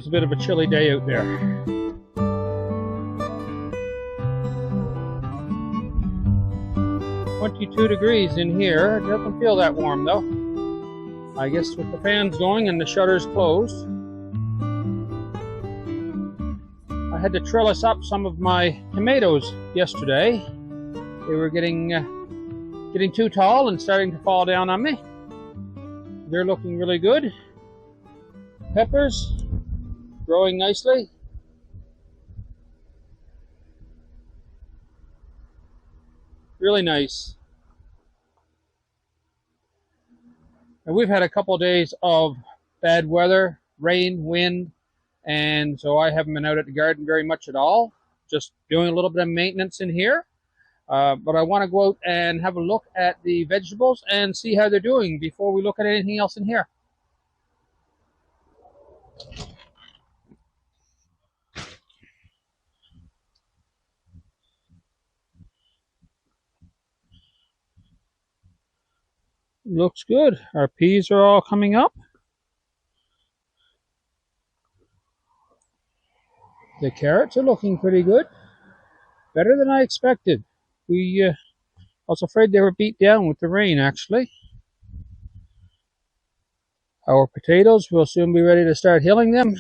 it's a bit of a chilly day out there. $22 in here. It doesn't feel that warm though. I guess with the fans going and the shutters closed. I had to trellis up some of my tomatoes yesterday. They were getting too tall and starting to fall down on me. They're looking really good. Peppers growing nicely. Really nice. And we've had a couple of days of bad weather, rain, wind, and so I haven't been out at the garden very much at all. Just doing a little bit of maintenance in here. But I want to go out and have a look at the vegetables and see how they're doing before we look at anything else in here. Looks good. Our peas are all coming up. The carrots are looking pretty good. Better than I expected. I was afraid they were beat down with the rain, actually. Our potatoes, will soon be ready to start hilling them.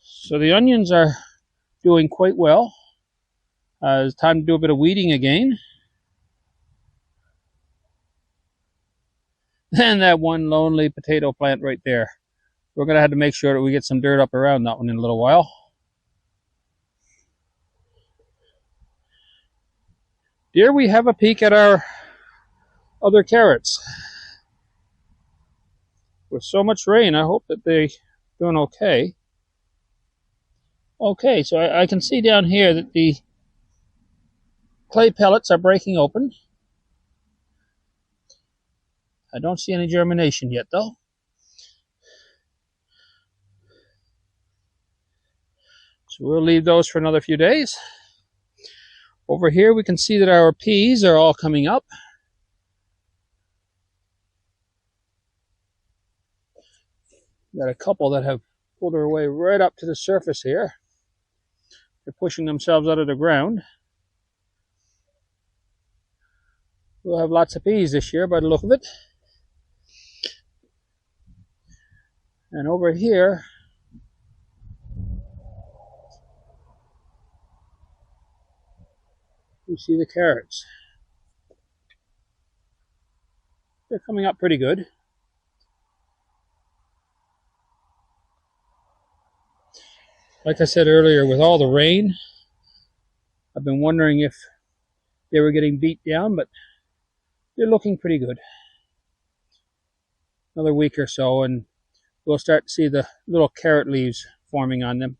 So the onions are doing quite well. It's time to do a bit of weeding again. And that one lonely potato plant right there. We're going to have to make sure that we get some dirt up around that one in a little while. Here we have a peek at our other carrots. With so much rain, I hope that they're doing okay. Okay, so I can see down here that the clay pellets are breaking open. I don't see any germination yet, though. So we'll leave those for another few days. Over here we can see that our peas are all coming up. Got a couple that have pulled their way right up to the surface here. They're pushing themselves out of the ground. We'll have lots of peas this year by the look of it. And over here, we see the carrots. They're coming up pretty good. Like I said earlier, with all the rain, I've been wondering if they were getting beat down, but they're looking pretty good. Another week or so and we'll start to see the little carrot leaves forming on them.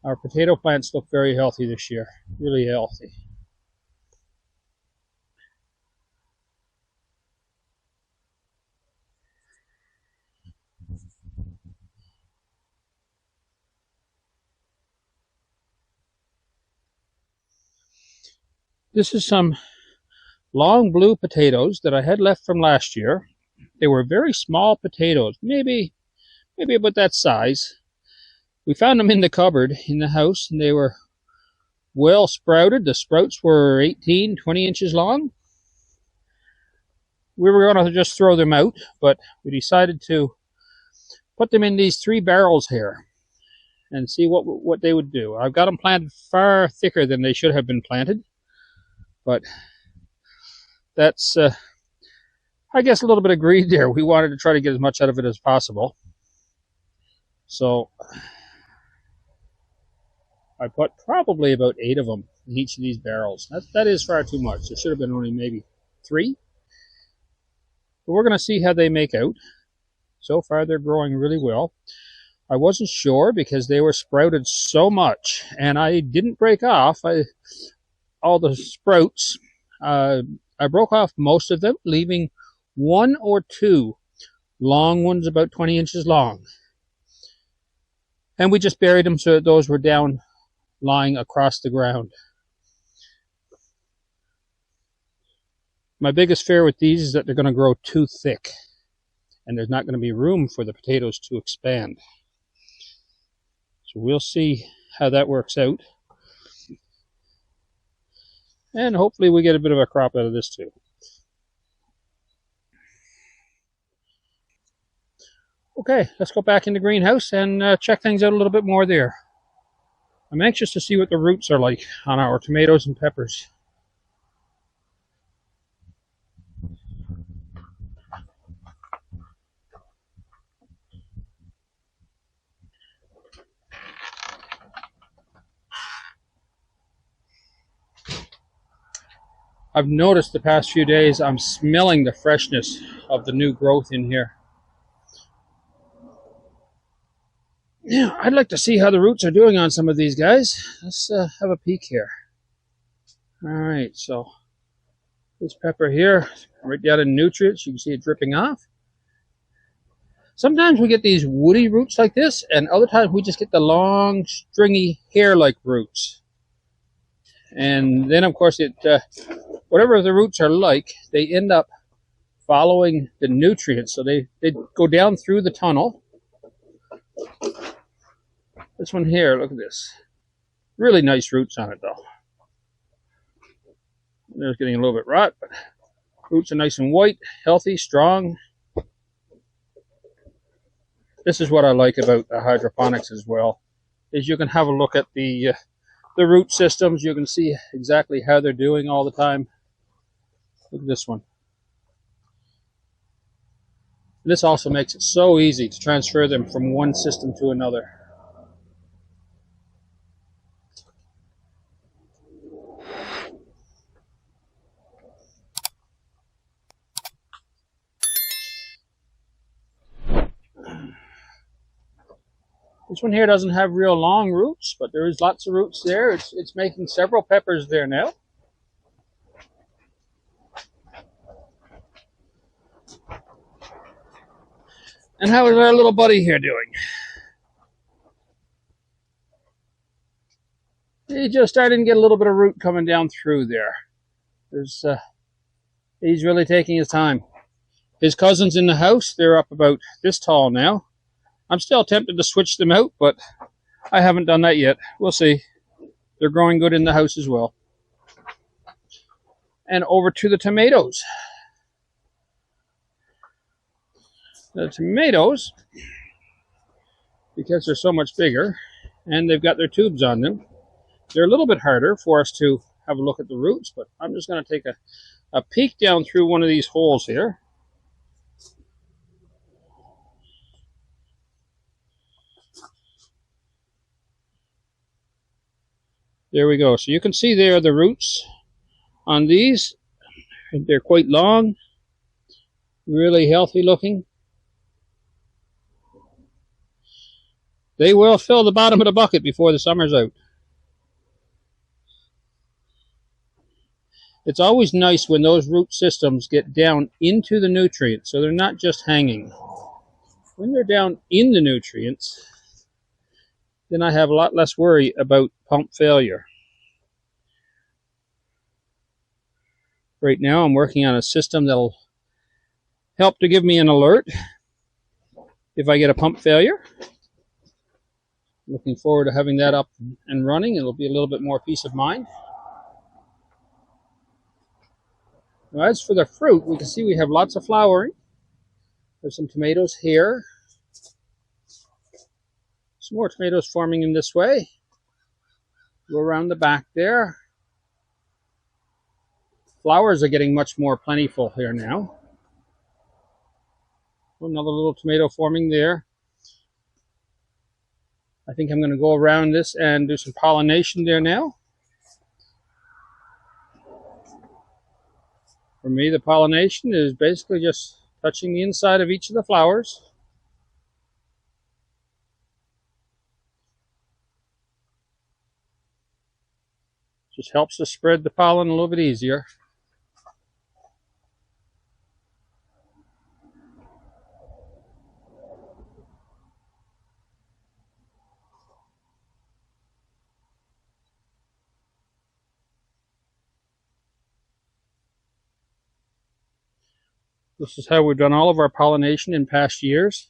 Our potato plants look very healthy this year, really healthy. This is some long blue potatoes that I had left from last year. They were very small potatoes, maybe about that size. We found them in the cupboard in the house, and they were well sprouted. The sprouts were 18, 20 inches long. We were going to just throw them out, but we decided to put them in these 3 barrels here and see what they would do. I've got them planted far thicker than they should have been planted, but that's, I guess, a little bit of greed there. We wanted to try to get as much out of it as possible. So I put probably about 8 of them in each of these barrels. That is far too much. There should have been only maybe 3. But we're going to see how they make out. So far they're growing really well. I wasn't sure because they were sprouted so much, and I didn't break off all the sprouts. I broke off most of them, leaving 1 or 2 long ones about 20 inches long. And we just buried them so that those were down lying across the ground. My biggest fear with these is that they're going to grow too thick, and there's not going to be room for the potatoes to expand. So we'll see how that works out. And hopefully we get a bit of a crop out of this too. Okay, let's go back in the greenhouse and check things out a little bit more there. I'm anxious to see what the roots are like on our tomatoes and peppers. I've noticed the past few days I'm smelling the freshness of the new growth in here. Yeah, I'd like to see how the roots are doing on some of these guys. Let's have a peek here. Alright, so this pepper here, right down in nutrients, you can see it dripping off. Sometimes we get these woody roots like this, and other times we just get the long, stringy, hair-like roots. And then, of course, whatever the roots are like, they end up following the nutrients. So they go down through the tunnel. This one here, look at this. Really nice roots on it, though. They're getting a little bit rot, but roots are nice and white, healthy, strong. This is what I like about the hydroponics as well, is you can have a look at the root systems. You can see exactly how they're doing all the time. Look at this one. This also makes it so easy to transfer them from one system to another. This one here doesn't have real long roots, but there is lots of roots there. It's making several peppers there now. And how is our little buddy here doing? He's just starting to get a little bit of root coming down through there. He's really taking his time. His cousins in the house, they're up about this tall now. I'm still tempted to switch them out, but I haven't done that yet. We'll see. They're growing good in the house as well. And over to the tomatoes. The tomatoes, because they're so much bigger, and they've got their tubes on them, they're a little bit harder for us to have a look at the roots, but I'm just going to take a peek down through one of these holes here. There we go. So you can see there the roots on these. They're quite long, really healthy looking. They will fill the bottom of the bucket before the summer's out. It's always nice when those root systems get down into the nutrients, so they're not just hanging. When they're down in the nutrients, then I have a lot less worry about pump failure. Right now I'm working on a system that'll help to give me an alert if I get a pump failure. Looking forward to having that up and running. It'll be a little bit more peace of mind. Now, as for the fruit, we can see we have lots of flowering. There's some tomatoes here. Some more tomatoes forming in this way. Go around the back there. Flowers are getting much more plentiful here now. Another little tomato forming there. I think I'm going to go around this and do some pollination there now. For me, the pollination is basically just touching the inside of each of the flowers. Just helps to spread the pollen a little bit easier. This is how we've done all of our pollination in past years.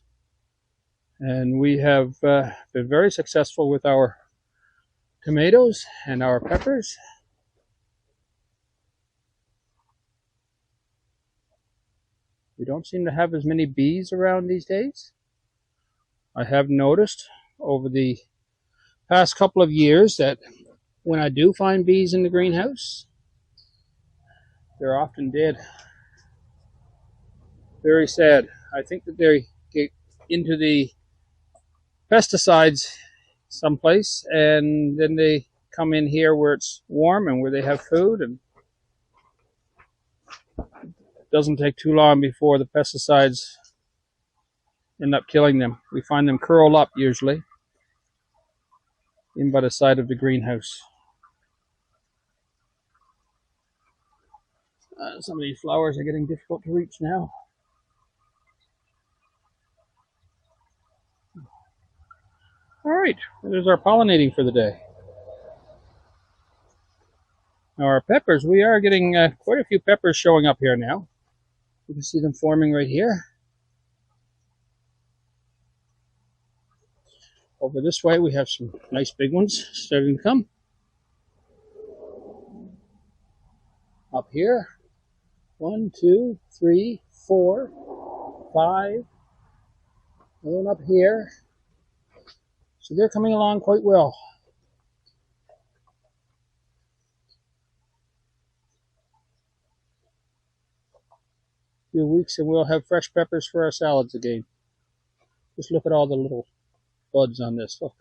And we have been very successful with our tomatoes and our peppers. We don't seem to have as many bees around these days. I have noticed over the past couple of years that when I do find bees in the greenhouse, they're often dead. Very sad. I think that they get into the pesticides someplace, and then they come in here where it's warm and where they have food, and it doesn't take too long before the pesticides end up killing them. We find them curled up usually in by the side of the greenhouse. Some of these flowers are getting difficult to reach now. Alright, there's our pollinating for the day. Now our peppers, we are getting quite a few peppers showing up here now. You can see them forming right here. Over this way we have some nice big ones starting to come. Up here, 1, 2, 3, 4, 5. One up here. So they're coming along quite well. A few weeks and we'll have fresh peppers for our salads again. Just look at all the little buds on this. Look.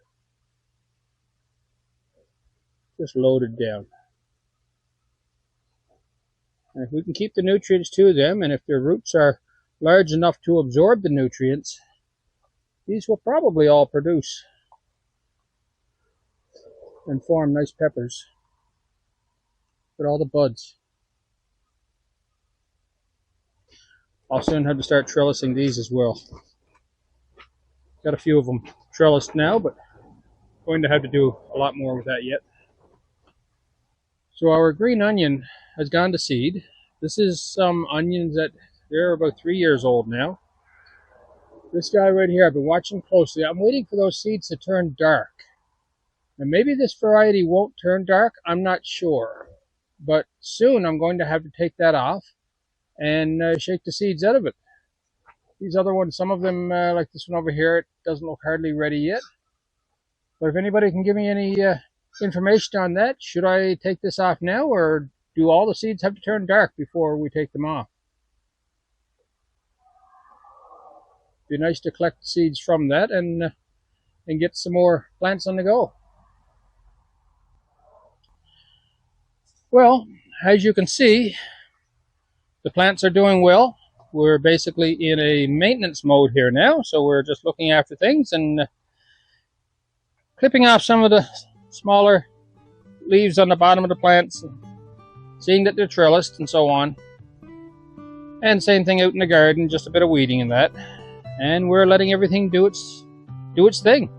Just loaded down. And if we can keep the nutrients to them, and if their roots are large enough to absorb the nutrients, these will probably all produce and form nice peppers. Look at all the buds. I'll soon have to start trellising these as well. Got a few of them trellised now, but going to have to do a lot more with that yet. So our green onion has gone to seed. This is some onions that they're about 3 years old now. This guy right here, I've been watching closely. I'm waiting for those seeds to turn dark. And maybe this variety won't turn dark, I'm not sure. But soon I'm going to have to take that off and shake the seeds out of it. These other ones, some of them, like this one over here, it doesn't look hardly ready yet. But if anybody can give me any information on that, should I take this off now, or do all the seeds have to turn dark before we take them off? It'd be nice to collect the seeds from that and get some more plants on the go. Well, as you can see, the plants are doing well. We're basically in a maintenance mode here now, so we're just looking after things and clipping off some of the smaller leaves on the bottom of the plants, seeing that they're trellised and so on. And same thing out in the garden, just a bit of weeding and that. And we're letting everything do its thing.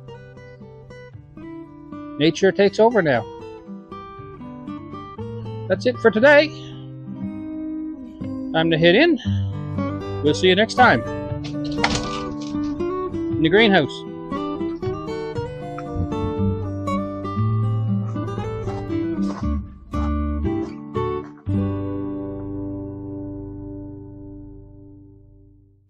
Nature takes over now. That's it for today. Time to head in. We'll see you next time in the greenhouse.